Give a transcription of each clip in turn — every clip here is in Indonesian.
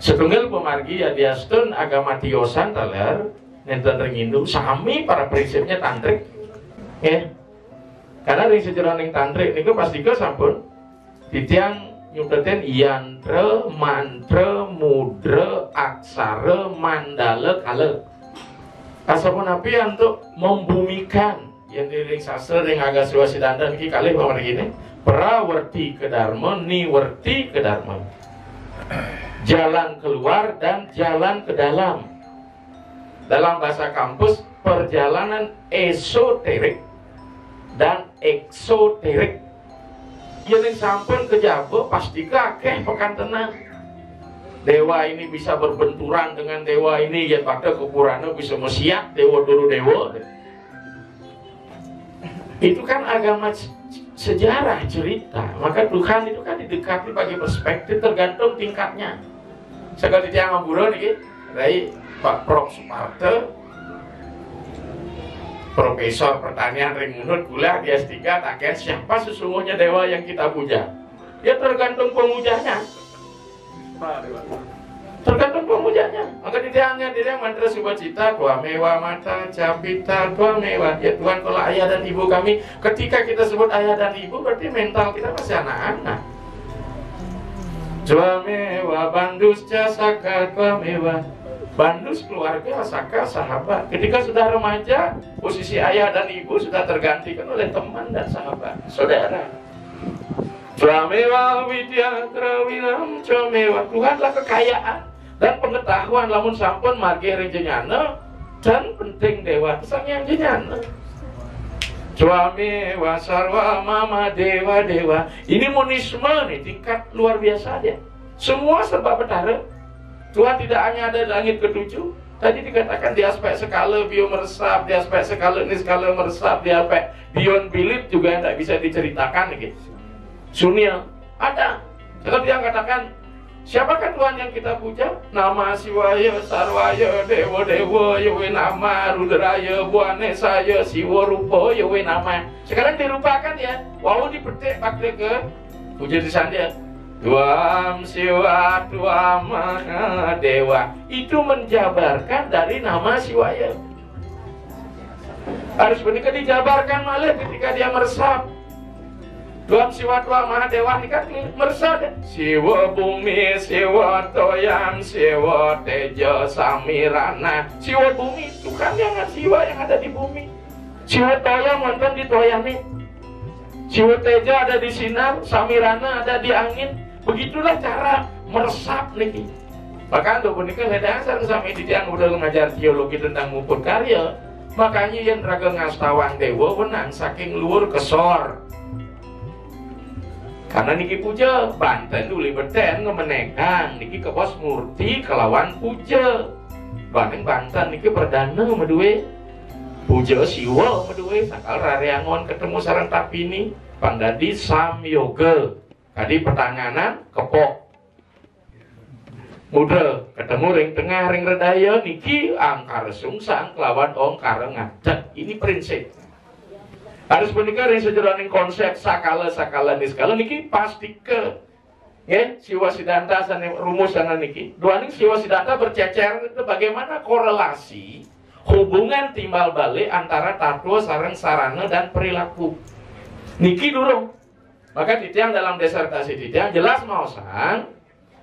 Setunggal pemargi ya diastun agama tiosan taler nenten ring Hindu sami para prinsipnya tantrik ya. Karena ring sejarah ning tantrik niku pasti ke sampun titiang nyudetin yantra, mantra, mudra, aksara, mandala, kala. Asapun api untuk membumikan yang di ring sastra ring agak Siwasidanda niki kali pamargi ini prawerti ke dharma, niwerti ke dharma. Jalan keluar dan jalan ke dalam. Dalam bahasa kampus, perjalanan esoterik dan eksoterik. Yang sampun kejaba pasti kakek pekan tenang. Dewa ini bisa berbenturan dengan dewa ini, yang pada kepurana bisa mesiak dewa dulu dewa. Itu kan agama sejarah cerita. Maka Tuhan itu kan didekati bagi perspektif tergantung tingkatnya. Sekali dia ngaburo nih, dari Pak Prof Suparto, Profesor Pertanian Ring Munut Gula di S3 takkan siapa sesungguhnya dewa yang kita puja. Ya tergantung pemujanya. Tergantung pemujanya. Maka ditiangnya dia mantra subacita, tua mewa mata, capita, tua mewa. Ya Tuhan kalau ayah dan ibu kami, ketika kita sebut ayah dan ibu berarti mental kita masih anak-anak. Tua mewa, bandus jasaka, tua mewa. Bandus keluarga, saka, sahabat. Ketika sudah remaja, posisi ayah dan ibu sudah tergantikan oleh teman dan sahabat, saudara. Jamewa widya trawilam jamewa. Tuhanlah kekayaan dan pengetahuan lamun sampun margi renjenyana dan penting dewa sang yang jenyana. Jamewa sarwa mama dewa dewa. Ini monisme nih tingkat luar biasa dia. Semua serba betara. Tuhan tidak hanya ada di langit ketujuh. Tadi dikatakan di aspek skala bio meresap, di aspek skala ini skala meresap, di aspek beyond belief juga tidak bisa diceritakan gitu. Sunia ada. Tetapi dia katakan, siapakah Tuhan yang kita puja? Nama Siwaya, Sarwaya, Dewa Dewa, Yawe nama, Rudraya, Buanesaya, Siwa Rupa, Yawe nama. Sekarang dirupakan ya. Wow dipetik pakai ke puja di sana. Tuam Siwa, Tuam Dewa. Itu menjabarkan dari nama Siwaya. Harus benar dijabarkan malah ketika dia meresap. Tuam Siwa, Tuam Dewa ini kan meresap. Siwa bumi, Siwa toyam, Siwa tejo samirana. Siwa bumi itu kan yang Siwa yang ada di bumi. Siwa toyam mantan di toyami. Siwa tejo ada di sinar, samirana ada di angin. Begitulah cara meresap nih. Bahkan tuh punika hedasar sampai di tiang udah ngajar teologi tentang mupur karya. Makanya yang raga ngastawan dewa wenang saking luar kesor. Karena niki puja Banten dulu beten ngemenengan niki ke pos murti kelawan puja. Bandeng Banten niki perdana medue puja siwa medue sakal rareangon ketemu sareng tapini pandadi sam yoga. Tadi pertanganan kepok mudra ketemu ring tengah ring redaya niki angkar sungsang kelawan ongkar ngadat. Ini prinsip harus menikah ring sejroning konsep sakala niskala niki pasti ke ya Siwasidanta sana rumus sana niki dua ning Siwasidanta bercecer itu bagaimana korelasi hubungan timbal balik antara tatwa sareng sarana dan perilaku niki durung. Maka ditiang dalam disertasi ditiang jelas maosan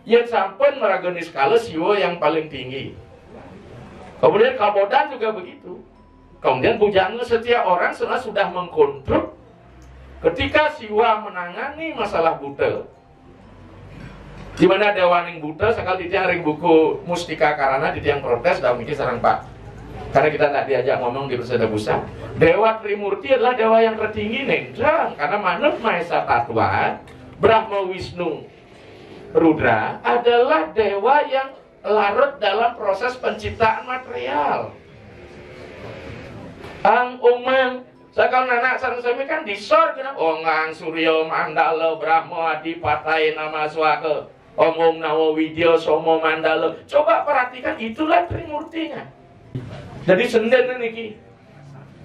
yang sampun meragoni skala siwa yang paling tinggi. Kemudian kabodan juga begitu. Kemudian bujangnya setiap orang sudah mengkontrol ketika siwa menangani masalah buta. Di mana dewaning buta sekali ditiang ring buku Mustika Karana ditiang protes dan mikir sarang Pak. Karena kita tak diajak ngomong di Persada Busa. Dewa Trimurti adalah dewa yang tertinggi nendrang. Karena Manut Mahesa Tatwa, Brahma Wisnu Rudra adalah dewa yang larut dalam proses penciptaan material. Ang Umang sakal nanak sareng sami kan disor kena Ongang Surya Mandala Brahma Adipatai Nama Swaka Om Nawa Widya Somo Mandala. Coba perhatikan itulah Trimurtinya. Jadi senden niki.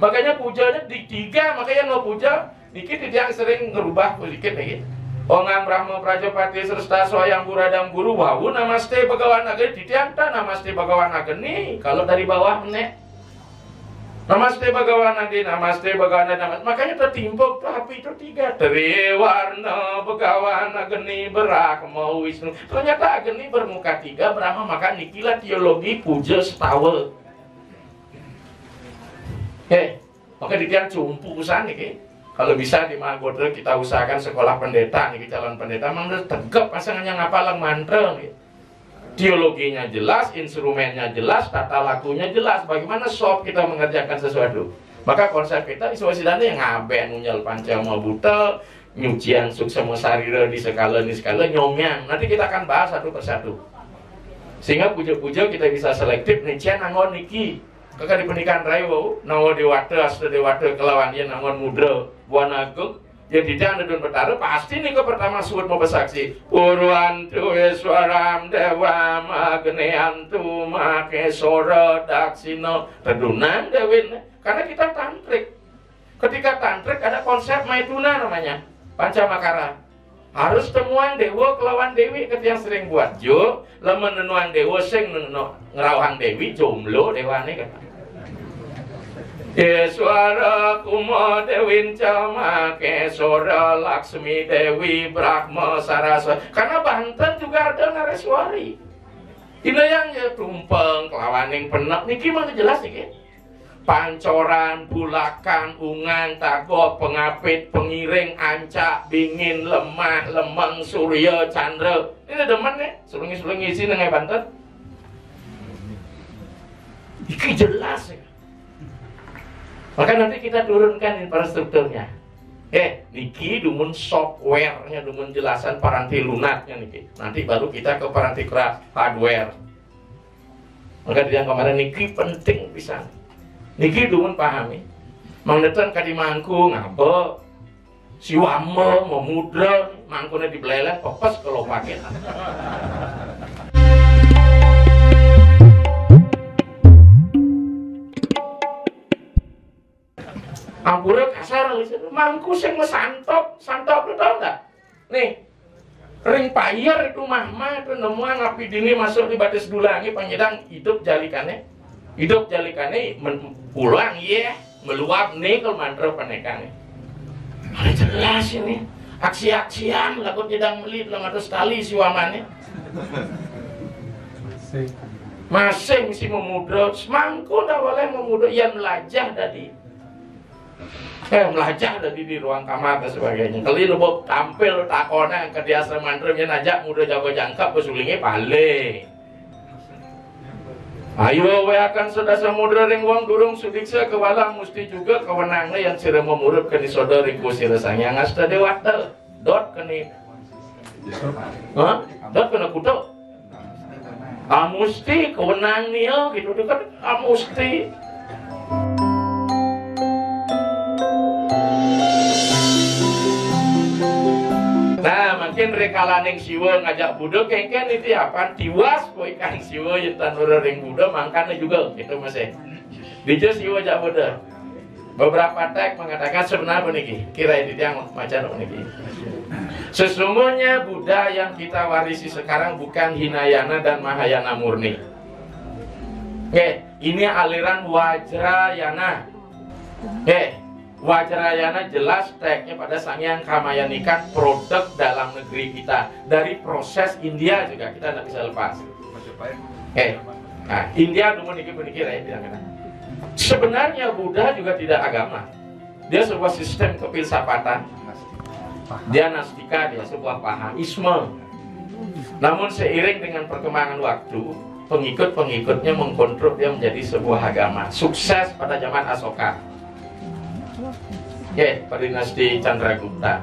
Makanya pujanya di tiga, makanya nggak puja niki tidak sering ngerubah sedikit nih. Ongam Brahma Prajapati Sersta Soyang Buradam Guru Wawu Namaste Bhagawan Ageni Ditianta Namaste Bhagawan Ageni. Kalau dari bawah nek Namaste Bhagawan Ageni, Namaste Bhagawan Ageni. Makanya tertimbuk tapi itu 3 Triwarna Bhagawan Ageni Brahma Wisnu. Ternyata Ageni bermuka 3 Brahma, maka nikilah teologi puja setawa. Oke ditian cumpu usaha nih. Kalau bisa di Mahagodra kita usahakan sekolah pendeta nih, calon pendeta memang tegap pasangannya ngapalang mantra nih. Teologinya jelas, instrumennya jelas, tata lakunya jelas. Bagaimana sob kita mengerjakan sesuatu. Maka konsep kita iswasidana yang ngaben ngunyal pancama buta, nyucian suksema sarira di skala nyomyang. Nanti kita akan bahas satu persatu. Sehingga puja-puja kita bisa selektif nih cian angon niki. Kakak di pernikahan raya, nawa dewata, asli dewata kelawan dia nangon mudra, buana agung, yang tidak ada dun betara, pasti nih ke pertama suut mau bersaksi. Purwantu eswaram dewam agneantu make sora daksino tedunan dewin. Karena kita tantrik. Ketika tantrik ada konsep maituna namanya, pancamakara. Harus temuan dewa kelawan dewi ketika sering buat jo, lemen nenuan dewa sing ngerawang dewi jomblo dewane kata. Yeswara kuma dewin cama kesora Laksmi Dewi Brahma Saraswati. Karena Banten juga ada Nareswari. Ini yang ya tumpeng kelawaning penek niki mah jelas niki. Pancoran, bulakan, ungan, tagok, pengapit, pengiring, ancak, bingin, lemah, lemeng, surya, chandra. Ini demen ya, sulungi-sulungi isi nengai Banten. Iki jelas ya. Maka nanti kita turunkan infrastrukturnya. Niki dumun softwarenya, dumun jelasan paranti lunatnya niki. Nanti baru kita ke paranti keras hardware. Maka yang kemarin niki penting bisa. Niki dumun pahami. Mangdetan kadimangku ngapa si wama memudra mangkune dibeleleh pepes kalau pakai. Ampura kasar mangku sing mesantop, santop lu tau enggak? Nih, ring payar itu mahma itu nemuan ngapi dini masuk di batas dulangi penyedang hidup jalikannya. Hidup jalikannya pulang ya, meluap nih ke mantra penekane. Ada jelas ini. Aksi-aksian lakut jedang melit lang atas tali si wamane. Masing si memudra, semangku dah boleh memudra yang melajah tadi. Melajah tadi di ruang kamar dan sebagainya. Kalau ini lo tampil takona ke dia semantrimnya najak muda jago jangkap pesulingnya paling. Ayo we akan sudah samudra ring wong durung sudiksa kewalang mesti juga kewenangnya yang sira memurut ke di saudara ring sira sangyang asta dewata dot kene. Dot kena kuto. Musti kewenang nih gitu kan musti. Nah, makin rekalaning siwa ngajak Buddha kengken itu apa? Tiwas boy kang siwa yentan ring Buddha mangkana juga itu masih. Dijo siwa jak Buddha. Beberapa teks mengatakan sebenarnya niki, kira itu yang macam niki. Sesungguhnya Buddha yang kita warisi sekarang bukan Hinayana dan Mahayana murni. Ini aliran Wajrayana. Wajrayana jelas teksnya pada Sangyang Kamayanikan produk dalam negeri kita. Dari proses India juga kita tidak bisa lepas. Nah, India dulu mikir ya. Sebenarnya Buddha juga tidak agama. Dia sebuah sistem kefilsafatan. Dia nastika, dia sebuah pahaisme. Namun seiring dengan perkembangan waktu, pengikut-pengikutnya mengkontrol dia menjadi sebuah agama. Sukses pada zaman Asoka. Pada dinasti Chandragupta.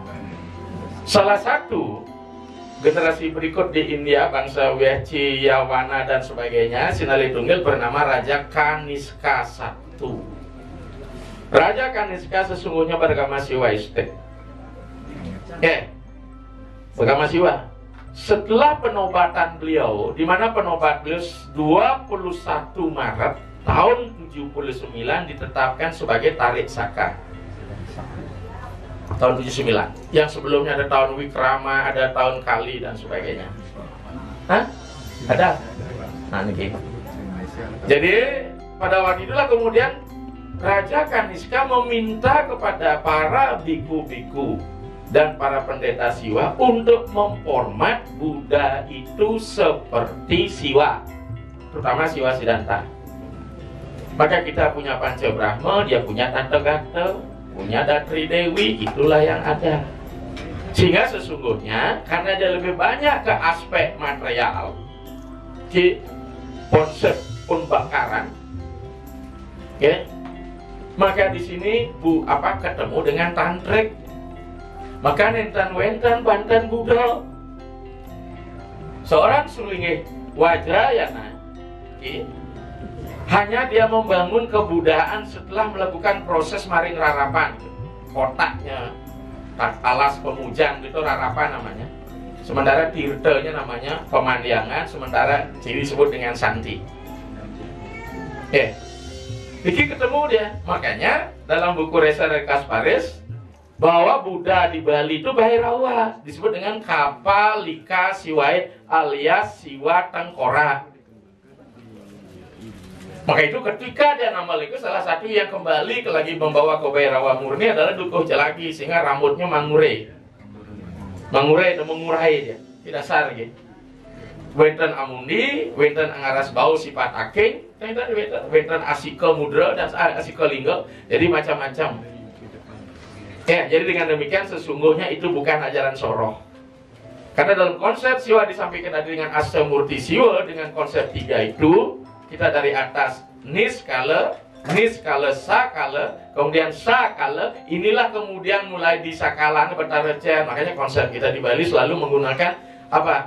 Salah satu generasi berikut di India, bangsa Wehci, Yawana dan sebagainya, Sinali Tunggil bernama Raja Kaniska I. Raja Kaniska sesungguhnya beragama Siwa Istek. Beragama Siwa. Setelah penobatan beliau, di mana penobat beliau 21 Maret tahun 79 ditetapkan sebagai Tarik Saka. tahun 79. Yang sebelumnya ada tahun Wikrama, ada tahun Kali dan sebagainya. Hah? Ada? Nah, ini. Jadi pada waktu itulah kemudian Raja Kaniska meminta kepada para biku-biku dan para pendeta Siwa untuk memformat Buddha itu seperti Siwa, terutama Siwa Siddhanta. Maka kita punya Panca Brahma, dia punya Tata Gata, punya Datri Dewi, itulah yang ada. Sehingga sesungguhnya karena dia lebih banyak ke aspek material, di konsep pembakaran, ya, maka di sini ketemu dengan tantrik. Maka nentan-wentan bantan Buddha. Seorang Sulingi Wajrayana, ya, hanya dia membangun kebudayaan setelah melakukan proses maring rarapan, kotaknya alas pemujang itu rarapan namanya, sementara tirtanya namanya pemandiangan, sementara disebut dengan santi. Iki ketemu dia, makanya dalam buku Resa dari Kasparis bahwa Buddha di Bali itu Bhairawa, disebut dengan Kapalika Siwait alias Siwa Tengkorak. Maka itu ketika dia nambah itu salah satu yang kembali lagi membawa ke Bhairawa murni adalah Dukuh Jelagi, sehingga rambutnya mangure itu mengurai dia, tidak dasar gitu. Wenten amundi, wenten angaras bau sifat aking, wenten asika mudra dan asika lingga, jadi macam-macam. Ya, jadi dengan demikian sesungguhnya itu bukan ajaran Soroh. Karena dalam konsep Siwa disampaikan tadi dengan Asamurti Siwa, dengan konsep tiga itu, kita dari atas Niskala, Sakala, kemudian Sakala, inilah kemudian mulai di Sakala, Betarajan. Makanya konsep kita di Bali selalu menggunakan apa?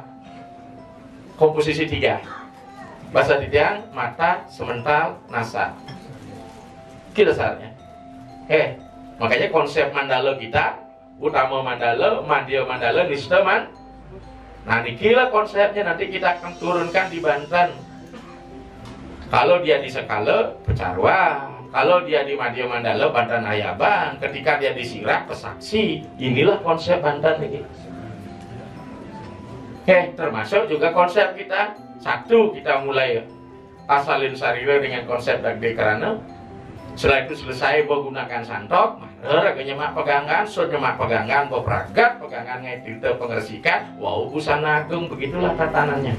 Komposisi tiga. Bahasa Titian, mata, semental, nasa. Kita dasarnya. Makanya konsep mandala kita, utama mandala, madya mandala, nista man. Nah, inilah konsepnya nanti kita akan turunkan di Banten. Kalau dia di Sekala, Pecarwa. Kalau dia di Madya Mandala, Banten Ayaban. Ketika dia di Sirak, Pesaksi. Inilah konsep Banten ini. Termasuk juga konsep kita. Satu, kita mulai asalin sarira dengan konsep Dagde Karana. Setelah itu selesai menggunakan santok, mahar, nyemak pegangan, nyemak pegangan, bepragat, pegangan ngaitirte pengersikan, wow busana agung, begitulah tatanannya.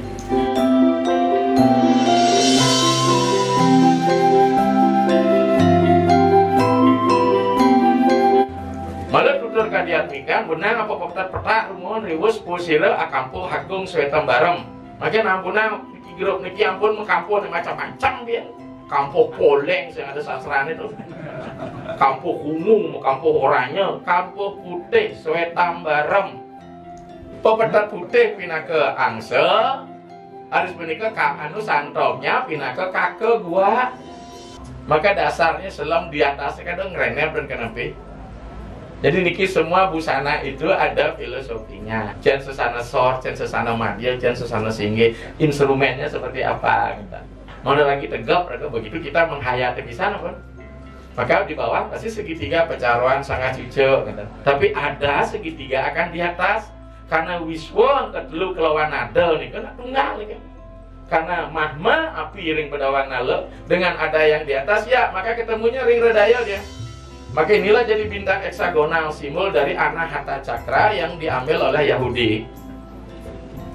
Malah tutur kadiatmikan, benang apa petak rumun riwus pusira akampu hagung swetam barem. Makin ampuna grup niki ampun mengkampung macam-macam dia. Kampung poleng yang ada sastraan itu. Kampung humung, kampung oranye, kampung putih swetam barem. Pepetat putih pindah ke angsa, harus menikah anu santopnya pindah ke kake gua. Maka dasarnya selam di atasnya kadang ngerenep dan kenapa. Jadi niki semua busana itu ada filosofinya. Jangan sesana sor, jangan sesana madya, jangan sesana singgi. Instrumennya seperti apa kita. Mau lagi tegap, begitu kita menghayati di sana pun. Maka di bawah pasti segitiga pecaruan sangat hijau. Gitu. Tapi ada segitiga akan di atas. Karena wiswa kedulu kelawan nada nih kan tunggal nih kan. Karena mahma api ring bedawan nala dengan ada yang di atas ya maka ketemunya ring redaya dia. Maka inilah jadi bintang heksagonal simbol dari Anahata Cakra yang diambil oleh Yahudi.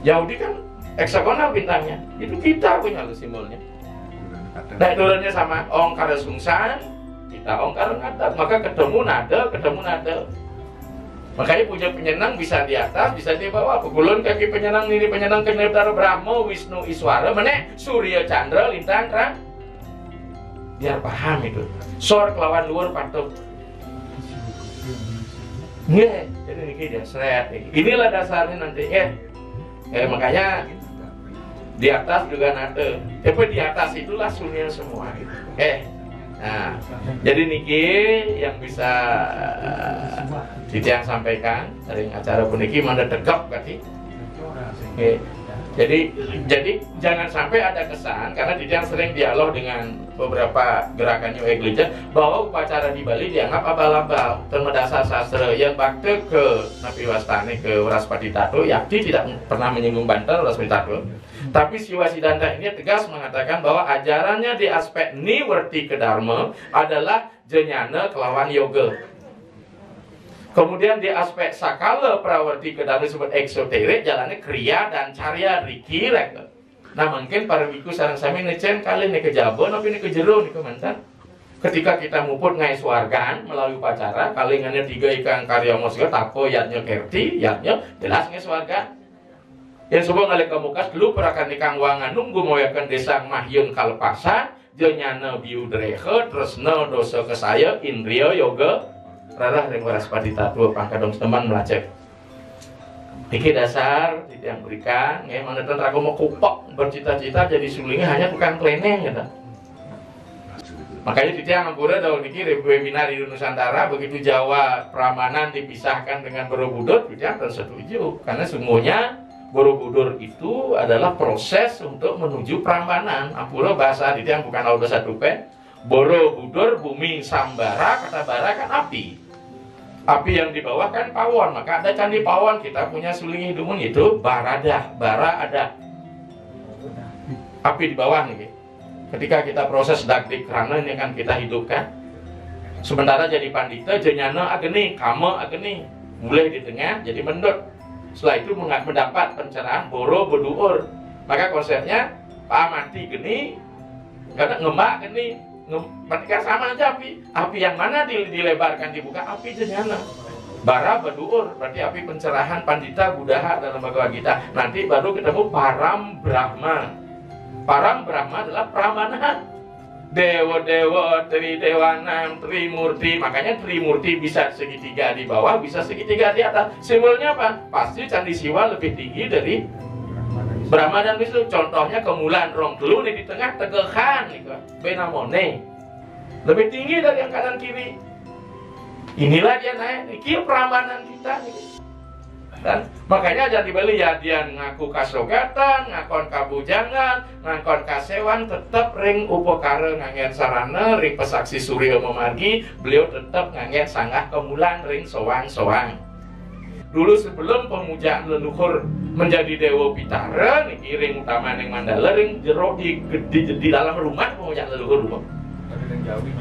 Yahudi kan heksagonal bintangnya. Itu kita punya loh simbolnya. Nah turunnya sama Ongkara Sungsan, kita Ongkara Ngadat. Maka ketemu nada. Makanya punya penyenang bisa di atas, bisa di bawah. Pegulun kaki penyenang ini penyenang ke Nirtara Brahma, Wisnu Iswara, mana Surya Chandra lintang terang. Biar paham itu. Sor kelawan luar patuh. Nggak, jadi ini dia seret. Inilah dasarnya nanti makanya di atas juga nada. Tapi di atas itulah sunnya semua. Nah, jadi niki yang bisa Titiang sampaikan dari acara puniki mana tegap berarti. Jadi jangan sampai ada kesan, karena dia sering dialog dengan beberapa gerakan New Age Religion, bahwa upacara di Bali dianggap abal-abal, termedasar sastra. Yang bakte ke Napi Wastani, ke Waraspati Tato, yakti tidak pernah menyinggung Banten Waraspati Tato. Tapi Siwa Siddhanta ini tegas mengatakan bahwa ajarannya di aspek Niwerti Kedharma adalah jenyana kelawan yoga. Kemudian di aspek sakala prawarti kedharma disebut eksoterik, jalannya kriya dan carya riki rek. Nah mungkin para biku sareng sami necen kali nih kejabon tapi nih kejero nih kemantan. Ketika kita muput ngai swargaan melalui upacara, kalingannya 3 ikan karya mosga tapo yatnya kerti, yatnya jelas ngai swarga. Yang sebuah ngalih kemukas dulu perakan ikang wangan nunggu moyakan desang mahyun kalpasa, jenyana biudrehe, tresna dosa kesaya, indriya yoga. Rarah ring Waraspati Tato pangkadong teman melacak. Iki dasar yang berikan, ya mana tuh aku mau kupok bercita-cita jadi sulingnya hanya tukang kleneng gitu. Makanya dia ngampura daun niki webinar di Nusantara begitu Jawa Prambanan dipisahkan dengan Borobudur, dia akan setuju karena semuanya Borobudur itu adalah proses untuk menuju Prambanan. Ampura bahasa dia bukan al bahasa Tupen. Borobudur bumi sambara, kata bara kan api. Api yang di bawah kan pawon, maka ada candi pawon. Kita punya suling hidumun itu barada, bara ada. Api di bawah nih. Ketika kita proses dagdik krana ini kan kita hidupkan. Sementara jadi pandita jenyana ageni, kama ageni, mulai di tengah jadi mendut. Setelah itu mendapat pencerahan boro beduur. Maka konsepnya Pak mati geni, karena ngemak geni. Berarti sama aja api. Api yang mana dilebarkan dibuka? Api jenyana. Bara beduur, berarti api pencerahan pandita budaha dalam Bhagavad Gita. Nanti baru ketemu Param Brahma. Param Brahma adalah Prambanan. Dewa-dewa, Tridewanam, Trimurti. Makanya Trimurti bisa segitiga di bawah, bisa segitiga di atas. Simbolnya apa? Pasti Candi Siwa lebih tinggi dari Brahma dan Wisnu. Contohnya kemulan rong telu di tengah tegekan gitu. Benamone lebih tinggi dari yang kanan kiri. Inilah dia naik. Ini Prambanan kita nih. Dan makanya aja di Bali ya dia ngaku kasogatan, ngakon kabujangan, ngakon kasewan, tetap ring upokara ngangen sarana, ring pesaksi Surya memargi, beliau tetap ngangen sanggah kemulan ring soang-soang. Dulu sebelum pemujaan leluhur menjadi Dewa Pitara, niki ring utama ning Mandala, ring jero di dalam rumah pemujaan leluhur rumah.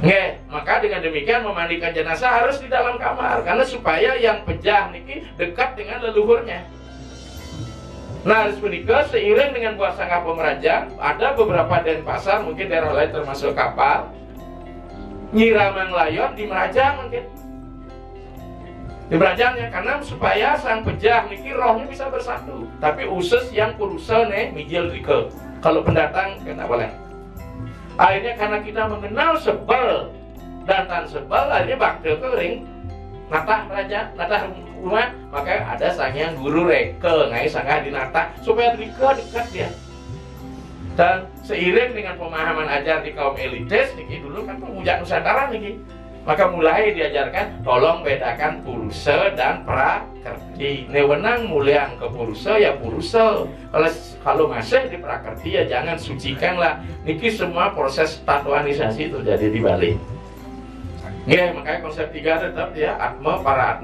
Nggih, maka dengan demikian memandikan jenazah harus di dalam kamar karena supaya yang pejah niki dekat dengan leluhurnya. Nah, sebenarnya seiring dengan buah sangka pemerajang, ada beberapa Denpasar, mungkin daerah lain termasuk kapal, nyiramang layon di Merajang mungkin. Di Merajangnya karena supaya sang pejah niki rohnya bisa bersatu. Tapi usus yang purusa nih mijil rike. Kalau pendatang kena boleh. Akhirnya karena kita mengenal sebel dan tan sebel, akhirnya bakti kering natah raja, natah rumah, maka ada sangnya guru reke ngai sanggah dinata supaya dekat dia. Dan seiring dengan pemahaman ajar di kaum elitis niki dulu kan pemujaan Nusantara niki, maka mulai diajarkan tolong bedakan purusa dan prakerti. Newenang muliang ke purusa ya purusa. Kalau masih di prakerti ya jangan sucikanlah. Niki semua proses tatuanisasi terjadi di Bali. Ya, makanya konsep 3 tetap ya, atma, para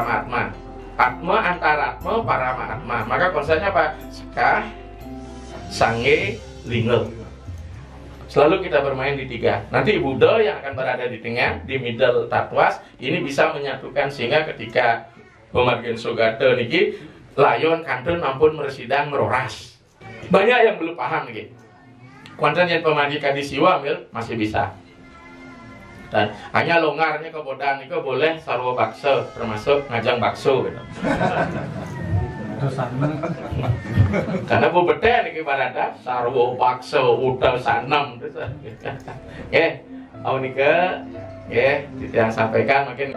mahatma. Atma antaratma, para mahatma. Maka konsepnya apa? Sekah, sange, lingga. Selalu kita bermain di 3. Nanti Buddha yang akan berada di tengah, di middle tatwas, ini bisa menyatukan sehingga ketika pemargian Sogata niki layon kantun ampun meresidang meroras. Banyak yang belum paham niki. Kuantan yang pemargi kadisiwa mil masih bisa. Dan hanya longgarnya kebodan itu boleh sarwa bakso, termasuk ngajang bakso gitu. Karena bu bete nih barada sarwo bakso udah sanam. Oke, awal nika, ya, yang sampaikan mungkin.